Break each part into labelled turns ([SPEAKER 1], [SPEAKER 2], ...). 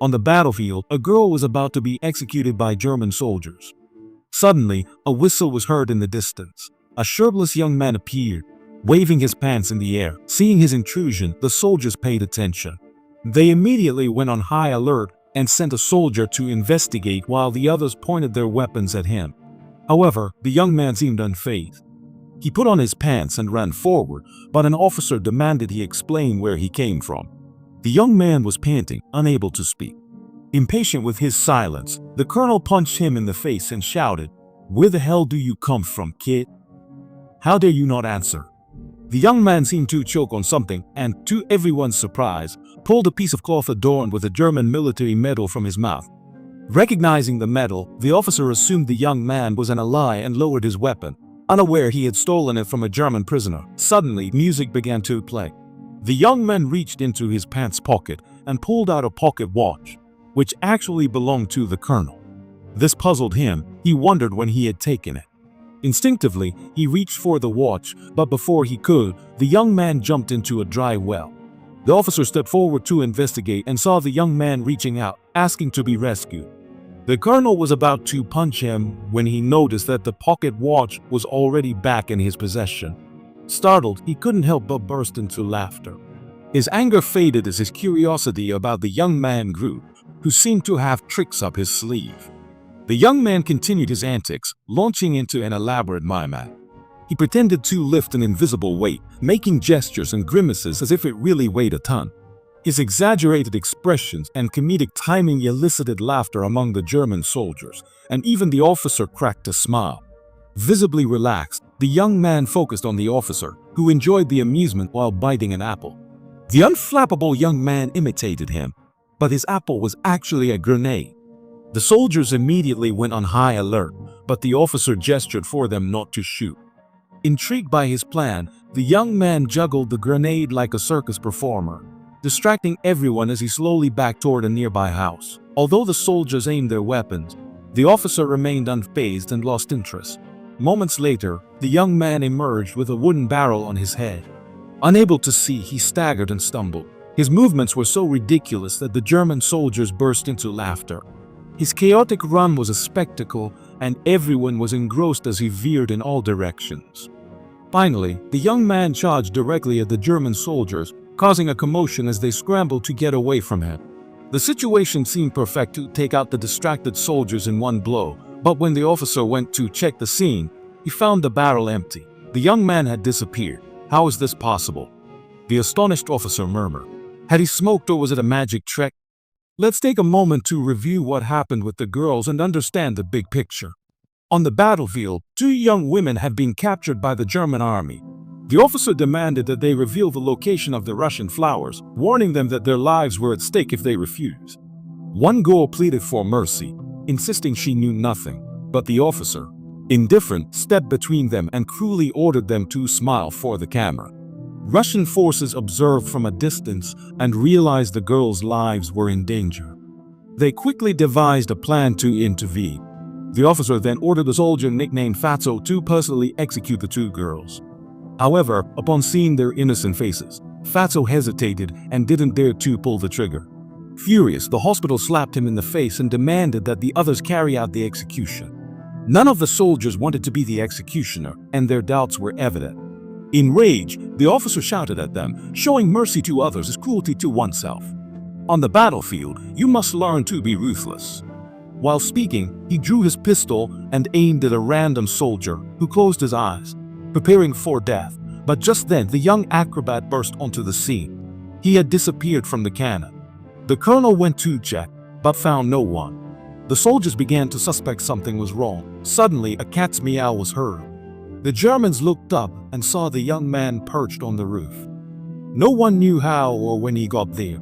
[SPEAKER 1] On the battlefield, a girl was about to be executed by German soldiers. Suddenly, a whistle was heard in the distance. A shirtless young man appeared, waving his pants in the air. Seeing his intrusion, the soldiers paid attention. They immediately went on high alert and sent a soldier to investigate while the others pointed their weapons at him. However, the young man seemed unfazed. He put on his pants and ran forward, but an officer demanded he explain where he came from. The young man was panting, unable to speak. Impatient with his silence, the colonel punched him in the face and shouted, "Where the hell do you come from, kid? How dare you not answer?" The young man seemed to choke on something and, to everyone's surprise, pulled a piece of cloth adorned with a German military medal from his mouth. Recognizing the medal, the officer assumed the young man was an ally and lowered his weapon, unaware he had stolen it from a German prisoner. Suddenly, music began to play. The young man reached into his pants pocket and pulled out a pocket watch, which actually belonged to the colonel. This puzzled him. He wondered when he had taken it. Instinctively, he reached for the watch, but before he could, the young man jumped into a dry well. The officer stepped forward to investigate and saw the young man reaching out, asking to be rescued. The colonel was about to punch him when he noticed that the pocket watch was already back in his possession. Startled, he couldn't help but burst into laughter. His anger faded as his curiosity about the young man grew, who seemed to have tricks up his sleeve. The young man continued his antics, launching into an elaborate mime act. He pretended to lift an invisible weight, making gestures and grimaces as if it really weighed a ton. His exaggerated expressions and comedic timing elicited laughter among the German soldiers, and even the officer cracked a smile. Visibly relaxed, the young man focused on the officer, who enjoyed the amusement while biting an apple. The unflappable young man imitated him, but his apple was actually a grenade. The soldiers immediately went on high alert, but the officer gestured for them not to shoot. Intrigued by his plan, the young man juggled the grenade like a circus performer, distracting everyone as he slowly backed toward a nearby house. Although the soldiers aimed their weapons, the officer remained unfazed and lost interest. Moments later, the young man emerged with a wooden barrel on his head. Unable to see, he staggered and stumbled. His movements were so ridiculous that the German soldiers burst into laughter. His chaotic run was a spectacle, and everyone was engrossed as he veered in all directions. Finally, the young man charged directly at the German soldiers, causing a commotion as they scrambled to get away from him. The situation seemed perfect to take out the distracted soldiers in one blow, but when the officer went to check the scene, he found the barrel empty. The young man had disappeared. How is this possible? The astonished officer murmured. Had he smoked, or was it a magic trick? Let's take a moment to review what happened with the girls and understand the big picture. On the battlefield, 2 young women had been captured by the German army. The officer demanded that they reveal the location of the Russian flowers, warning them that their lives were at stake if they refused. One girl pleaded for mercy, insisting she knew nothing, but the officer, indifferent, stepped between them and cruelly ordered them to smile for the camera. Russian forces observed from a distance and realized the girls' lives were in danger. They quickly devised a plan to intervene. The officer then ordered a soldier nicknamed Fatso to personally execute the 2 girls. However, upon seeing their innocent faces, Fatso hesitated and didn't dare to pull the trigger. Furious, the hospital slapped him in the face and demanded that the others carry out the execution. None of the soldiers wanted to be the executioner, and their doubts were evident. Enraged, the officer shouted at them, "Showing mercy to others is cruelty to oneself. On the battlefield, you must learn to be ruthless." While speaking, he drew his pistol and aimed at a random soldier who closed his eyes, preparing for death. But just then, the young acrobat burst onto the scene. He had disappeared from the cannon. The colonel went to check, but found no one. The soldiers began to suspect something was wrong. Suddenly, a cat's meow was heard. The Germans looked up and saw the young man perched on the roof. No one knew how or when he got there.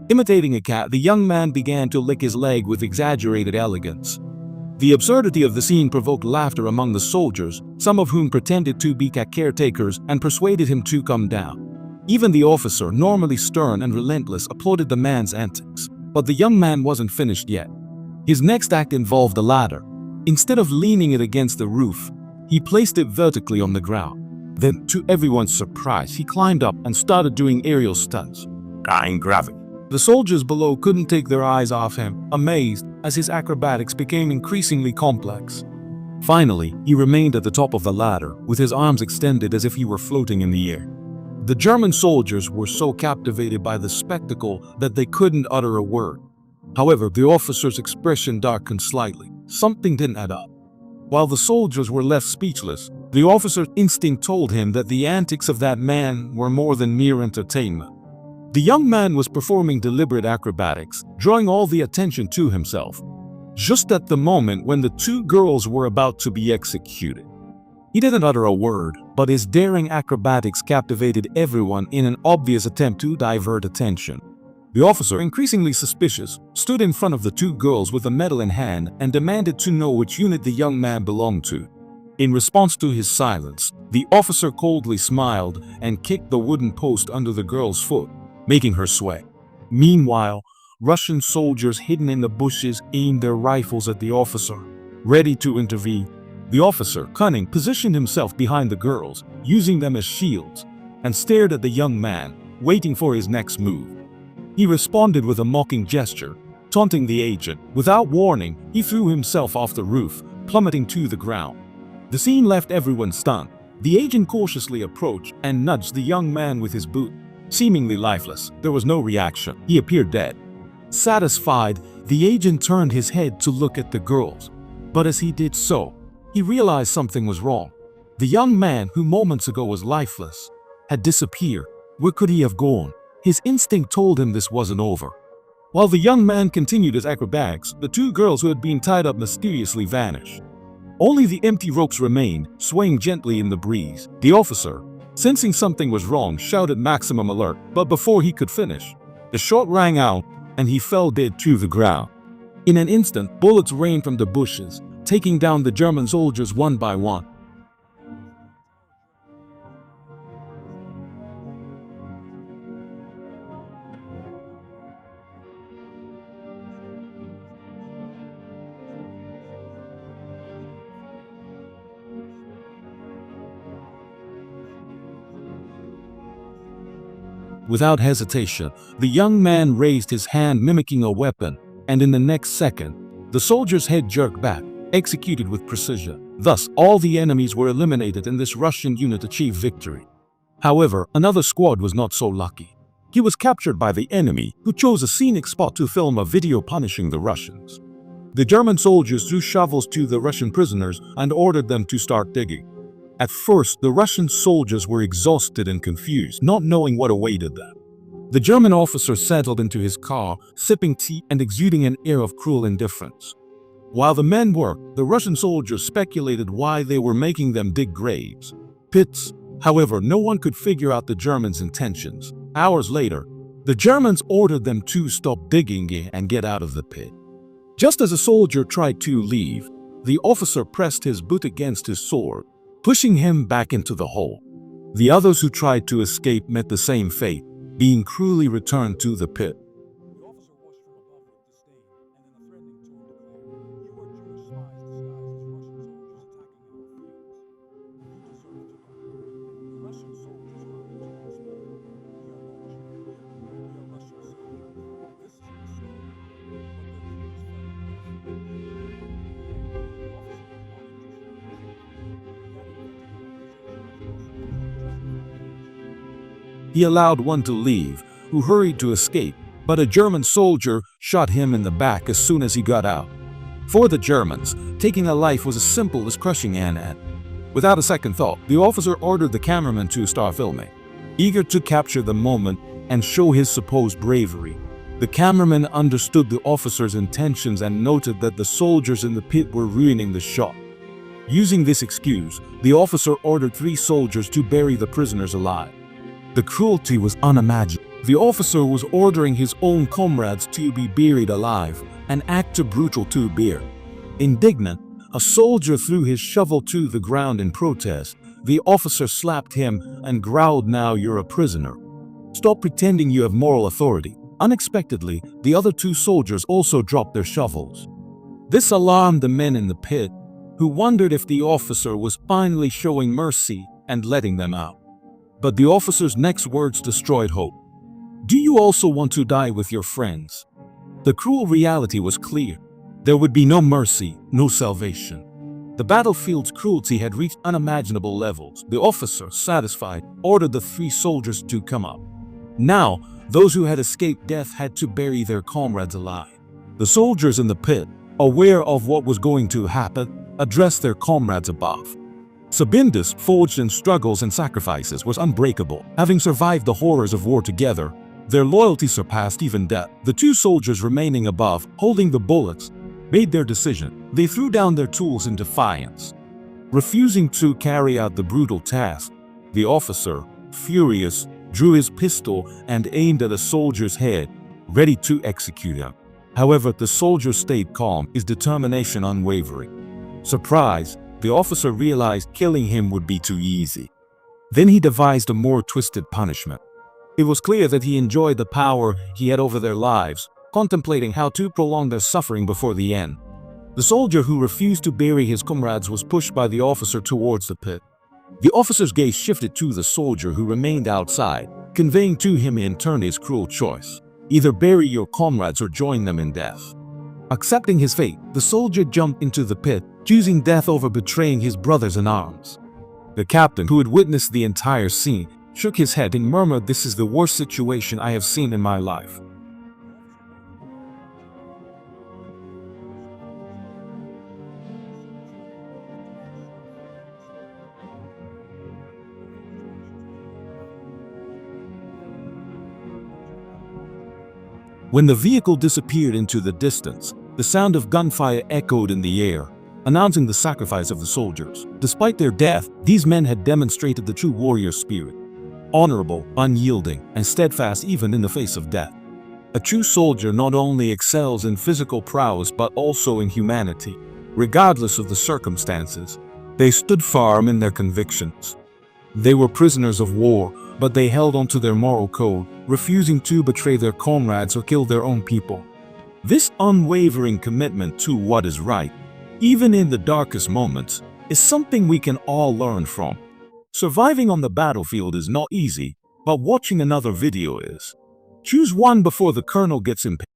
[SPEAKER 1] Imitating a cat, the young man began to lick his leg with exaggerated elegance. The absurdity of the scene provoked laughter among the soldiers, some of whom pretended to be cat caretakers and persuaded him to come down. Even the officer, normally stern and relentless, applauded the man's antics. But the young man wasn't finished yet. His next act involved a ladder. Instead of leaning it against the roof, he placed it vertically on the ground. Then, to everyone's surprise, he climbed up and started doing aerial stunts. "I'm gravity. The soldiers below couldn't take their eyes off him, amazed as his acrobatics became increasingly complex. Finally, he remained at the top of the ladder, with his arms extended as if he were floating in the air. The German soldiers were so captivated by the spectacle that they couldn't utter a word. However, the officer's expression darkened slightly. Something didn't add up. While the soldiers were left speechless, the officer's instinct told him that the antics of that man were more than mere entertainment. The young man was performing deliberate acrobatics, drawing all the attention to himself, just at the moment when the two girls were about to be executed. He didn't utter a word, but his daring acrobatics captivated everyone in an obvious attempt to divert attention. The officer, increasingly suspicious, stood in front of the two girls with a medal in hand and demanded to know which unit the young man belonged to. In response to his silence, the officer coldly smiled and kicked the wooden post under the girl's foot, making her sway. Meanwhile, Russian soldiers hidden in the bushes aimed their rifles at the officer, ready to intervene. The officer, cunning, positioned himself behind the girls, using them as shields, and stared at the young man, waiting for his next move. He responded with a mocking gesture, taunting the agent. Without warning, he threw himself off the roof, plummeting to the ground. The scene left everyone stunned. The agent cautiously approached and nudged the young man with his boot. Seemingly lifeless, there was no reaction. He appeared dead. Satisfied, the agent turned his head to look at the girls. But as he did so, he realized something was wrong. The young man, who moments ago was lifeless, had disappeared. Where could he have gone? His instinct told him this wasn't over. While the young man continued his acrobatics, the two girls who had been tied up mysteriously vanished. Only the empty ropes remained, swaying gently in the breeze. The officer, sensing something was wrong, shouted maximum alert, but before he could finish, the shot rang out and he fell dead to the ground. In an instant, bullets rained from the bushes, taking down the German soldiers one by one. Without hesitation, the young man raised his hand, mimicking a weapon, and in the next second, the soldier's head jerked back, executed with precision. Thus, all the enemies were eliminated and this Russian unit achieved victory. However, another squad was not so lucky. He was captured by the enemy, who chose a scenic spot to film a video punishing the Russians. The German soldiers threw shovels to the Russian prisoners and ordered them to start digging. At first, the Russian soldiers were exhausted and confused, not knowing what awaited them. The German officer settled into his car, sipping tea and exuding an air of cruel indifference. While the men worked, the Russian soldiers speculated why they were making them dig graves, pits. However, no one could figure out the Germans' intentions. Hours later, the Germans ordered them to stop digging and get out of the pit. Just as a soldier tried to leave, the officer pressed his boot against his sword, pushing him back into the hole. The others who tried to escape met the same fate, being cruelly returned to the pit. He allowed one to leave, who hurried to escape, but a German soldier shot him in the back as soon as he got out. For the Germans, taking a life was as simple as crushing an ant. Without a second thought, the officer ordered the cameraman to start filming. Eager to capture the moment and show his supposed bravery, the cameraman understood the officer's intentions and noted that the soldiers in the pit were ruining the shot. Using this excuse, the officer ordered 3 soldiers to bury the prisoners alive. The cruelty was unimaginable. The officer was ordering his own comrades to be buried alive, an act too brutal to bear. Indignant, a soldier threw his shovel to the ground in protest. The officer slapped him and growled, "Now you're a prisoner. Stop pretending you have moral authority." Unexpectedly, the other 2 soldiers also dropped their shovels. This alarmed the men in the pit, who wondered if the officer was finally showing mercy and letting them out. But the officer's next words destroyed hope. Do you also want to die with your friends? The cruel reality was clear. There would be no mercy, no salvation. The battlefield's cruelty had reached unimaginable levels. The officer, satisfied, ordered the 3 soldiers to come up. Now, those who had escaped death had to bury their comrades alive. The soldiers in the pit, aware of what was going to happen, addressed their comrades above. Sabinus, forged in struggles and sacrifices, was unbreakable. Having survived the horrors of war together, their loyalty surpassed even death. The 2 soldiers remaining above, holding the bullets, made their decision. They threw down their tools in defiance. Refusing to carry out the brutal task, the officer, furious, drew his pistol and aimed at the soldier's head, ready to execute him. However, the soldier stayed calm, his determination unwavering. Surprised, the officer realized killing him would be too easy. Then he devised a more twisted punishment. It was clear that he enjoyed the power he had over their lives, contemplating how to prolong their suffering before the end. The soldier who refused to bury his comrades was pushed by the officer towards the pit. The officer's gaze shifted to the soldier who remained outside, conveying to him in turn his cruel choice. Either bury your comrades or join them in death. Accepting his fate, the soldier jumped into the pit, choosing death over betraying his brothers in arms. The captain, who had witnessed the entire scene, shook his head and murmured, "This is the worst situation I have seen in my life." When the vehicle disappeared into the distance, the sound of gunfire echoed in the air, announcing the sacrifice of the soldiers. Despite their death, these men had demonstrated the true warrior spirit, honorable, unyielding, and steadfast even in the face of death. A true soldier not only excels in physical prowess but also in humanity. Regardless of the circumstances, they stood firm in their convictions. They were prisoners of war, but they held on to their moral code, refusing to betray their comrades or kill their own people. This unwavering commitment to what is right, even in the darkest moments, is something we can all learn from. Surviving on the battlefield is not easy, but watching another video is. Choose one before the colonel gets impatient.